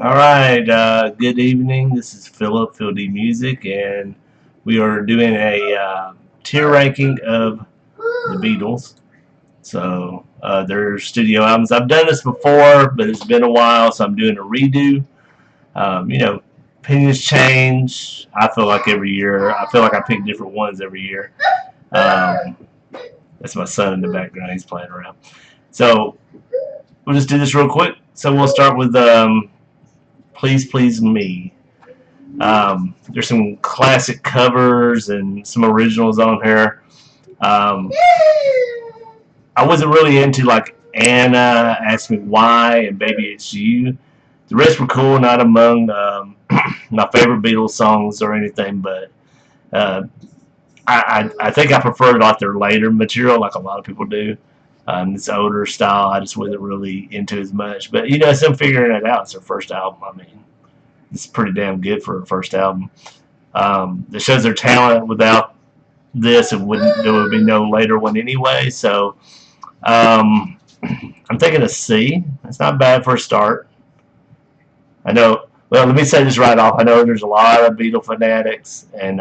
All right, good evening. This is Philip Fieldy Music, and we are doing a tier ranking of the Beatles. So their studio albums. I've done this before, but it's been a while, so I'm doing a redo. You know, opinions change. I feel like every year. I feel like I pick different ones every year. Um, that's my son in the background. He's playing around. So we'll just do this real quick. So we'll start with "Please Please Me." There's some classic covers and some originals on here. Um, I wasn't really into like Anna, Ask Me Why, and Baby It's You. The rest were cool, not among my favorite Beatles songs or anything, but uh, I think I preferred like their later material, like a lot of people do. This older style, I just wasn't really into as much. But it's them figuring it out. It's their first album. I mean, it's pretty damn good for a first album. It shows their talent. Without this, there would be no later one anyway. So um, I'm taking a C. It's not bad for a start. I know. Well, let me say this right off. I know there's a lot of Beatle fanatics, and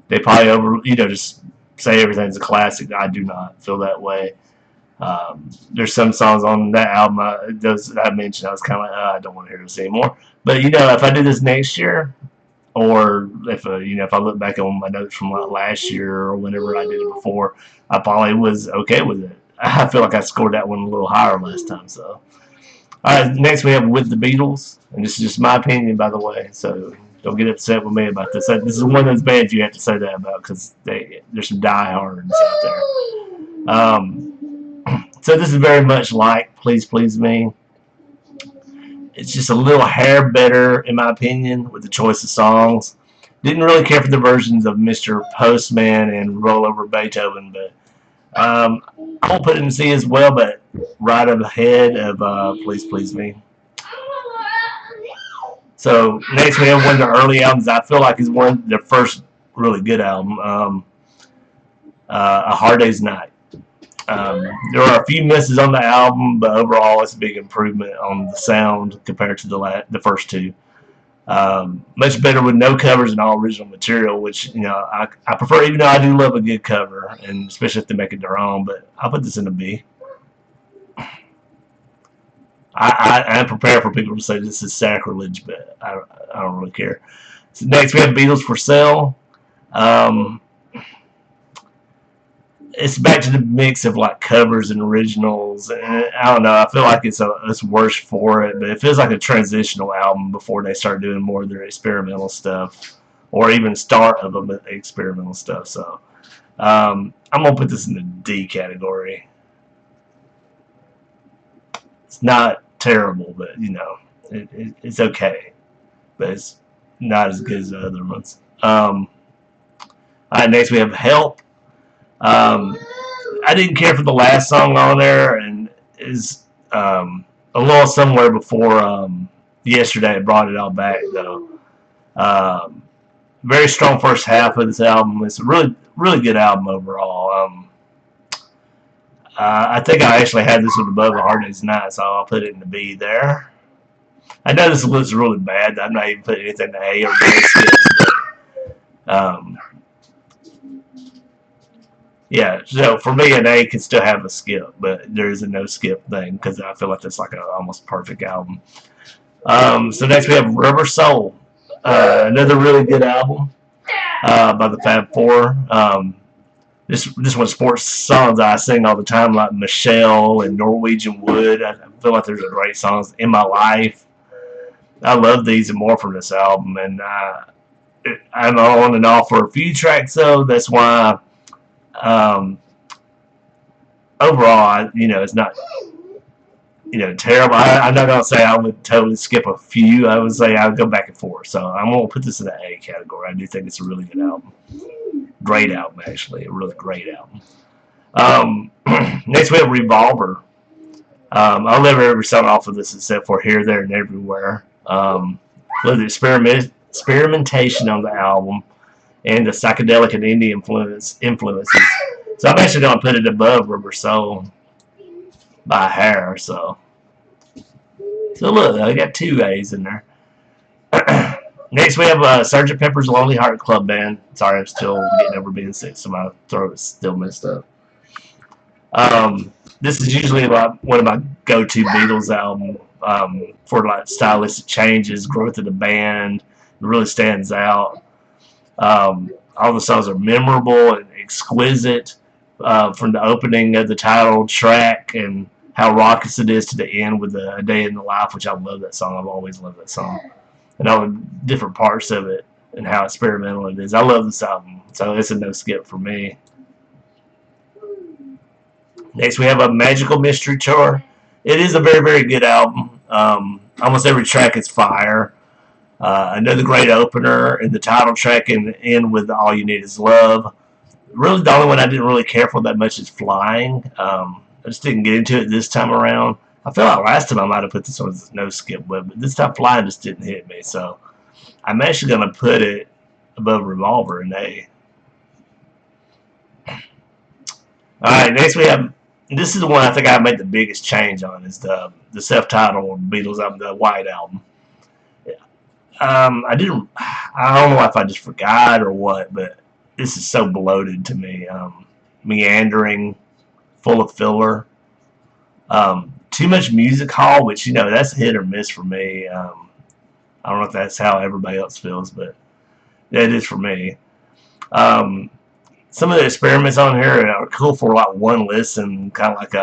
they probably just say everything's a classic. I do not feel that way. There's some songs on that album, those that I mentioned, I was kind of like, I don't want to hear this anymore. But if I do this next year, or if I look back on my notes from like last year or whenever I did it before, I probably was okay with it. I feel like I scored that one a little higher last time. So, all right, next we have With the Beatles, and this is just my opinion, by the way. So don't get upset with me about this. This is one of those bands you have to say that about because there's some diehards out there. So this is very much like Please Please Me. It's just a little hair better, in my opinion, with the choice of songs. Didn't really care for the versions of Mr. Postman and Roll Over Beethoven, but I won't put it in C as well, but right up ahead of Please Please Me. So next we have one of the early albums I feel like is one of their first really good album, A Hard Day's Night. There are a few misses on the album, but overall it's a big improvement on the sound compared to the first two. Much better with no covers and all original material, which I prefer, even though I do love a good cover, and especially if they make it their own. But I'll put this in a B. I am prepared for people to say this is sacrilege, but I don't really care. So next we have Beatles for Sale. It's back to the mix of like covers and originals, and I don't know. I feel like it's worse for it, but it feels like a transitional album before they start doing more of their experimental stuff, or even start of the experimental stuff. So I'm gonna put this in the D category. It's not terrible, but it's okay, but it's not as good as the other ones. All right, next we have Help. I didn't care for the last song on there, and is a little somewhere before yesterday. It brought it all back though. Very strong first half of this album. It's a really really good album overall. I think I actually had this one above A Hard Day's Night, so I'll put it in the B there. I know this looks really bad. I'm not even putting anything in A or B. Yeah, so for me, an A can still have a skip, but there is a no skip thing because I feel like that's like an almost perfect album. So next we have Rubber Soul, another really good album by the Fab Four. This one sports songs I sing all the time, like Michelle and Norwegian Wood. I feel like there's great songs. In My Life, I love these and more from this album, and I'm on and off for a few tracks though. That's why overall, it's not terrible. I'm not gonna say I would totally skip a few. I would say I would go back and forth. So I'm gonna put this in the A category. I do think it's a really good album. Great album, actually. A really great album. Next we have Revolver. I'll never ever sound off of this except for Here, There, and Everywhere. Love the experimentation on the album and the psychedelic and indie influences. So I'm actually going to put it above Rubber Soul by a hair. So So look, I got 2 A's in there. Next, we have Sgt. Pepper's Lonely Heart Club Band. Sorry, I'm still getting over being sick, so my throat is still messed up. This is usually one of my go-to Beatles albums for like stylistic changes, growth of the band. It really stands out. All the songs are memorable and exquisite, from the opening of the title track and how raucous it is to the end with A Day in the Life, which I love that song. I've always loved that song. And all the different parts of it and how experimental it is. I love this album, so it's a no skip for me. Next, we have a Magical Mystery Tour. It is a very, very good album. Almost every track is fire. Another great opener, and the title track and end with All You Need Is Love. Really, the only one I didn't really care for that much is Flying. I just didn't get into it this time around. I feel like last time I might have put this one as no skip, but this time Flying just didn't hit me. So I'm actually going to put it above Revolver in A. Alright, next we have, this is the one I think I made the biggest change on, is the self-titled Beatles album, the White Album. I don't know if I just forgot or what, but this is so bloated to me. Meandering, full of filler. Too much music hall, which, that's hit or miss for me. I don't know if that's how everybody else feels, but that is for me. Some of the experiments on here are cool for like one listen, kind of like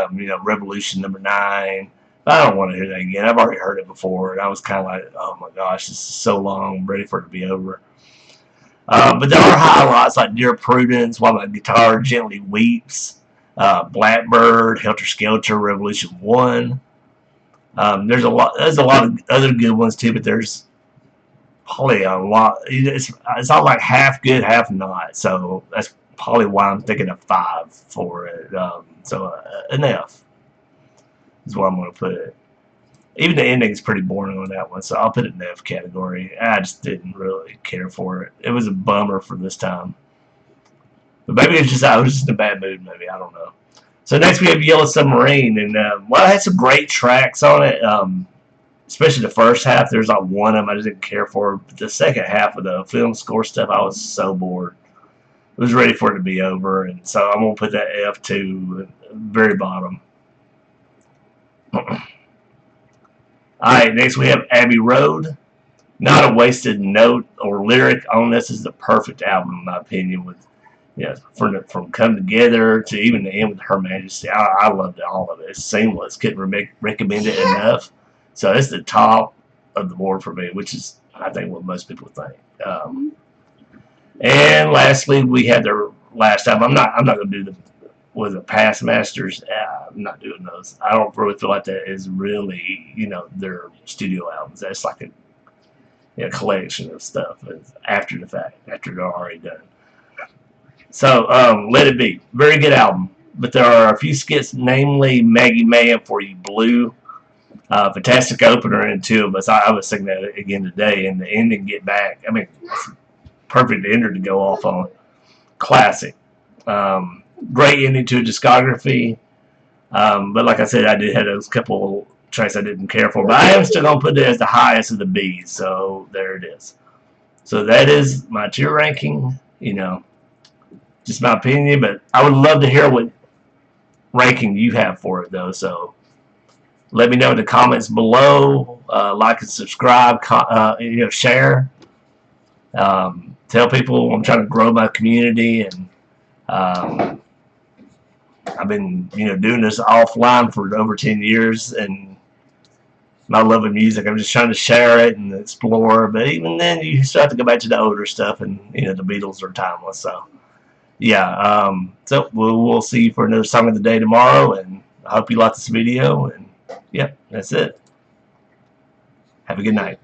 Revolution #9. But I don't want to hear that again. I've already heard it before, and I was kind of like, oh my gosh, this is so long. I'm ready for it to be over. But there are highlights like Dear Prudence, While My Guitar Gently Weeps, Blackbird, Helter Skelter, Revolution 1. There's a lot of other good ones too, but there's probably a lot. It's all like half good, half not. So that's probably why I'm thinking a 5 for it. An F is where I'm going to put it. Even the ending is pretty boring on that one, so I'll put it in the F category. I just didn't really care for it. It was a bummer for this time. But maybe it's just I was just in a bad mood, maybe. I don't know. So next we have Yellow Submarine, and well, it had some great tracks on it, especially the first half. There's like one of them I just didn't care for. But the second half of the film score stuff, I was so bored. I was ready for it to be over, and so I'm going to put that F to the very bottom. Alright, next we have Abbey Road. Not a wasted note or lyric on this. Is the perfect album in my opinion, with from Come Together to even the end with Her Majesty. I loved all of it. It's seamless. Couldn't recommend it enough. So it's the top of the board for me, which is I think what most people think. And lastly, we had their last album. I'm not going to do the Past Masters. I'm not doing those. I don't really feel like that is really their studio albums. That's like a collection of stuff after the fact, after they're already done. So Let It Be, very good album, but there are a few skits, namely Maggie May and For You Blue. Fantastic opener in Two of Us. I was singing that again today, and the ending, Get Back. I mean, perfect ender to go off on. Classic. Great ending to a discography. But like I said, I did have those couple tracks I didn't care for. But I am still going to put it as the highest of the B's. So there it is. So that is my tier ranking. Just my opinion. But I would love to hear what ranking you have for it, though. So let me know in the comments below. Like and subscribe. Share. Tell people I'm trying to grow my community, and I've been doing this offline for over 10 years, and my love of music, I'm just trying to share it and explore. But even then, you still have to go back to the older stuff, and the Beatles are timeless. So yeah, so we'll see you for another song of the day tomorrow, and I hope you like this video. And yeah, that's it. Have a good night.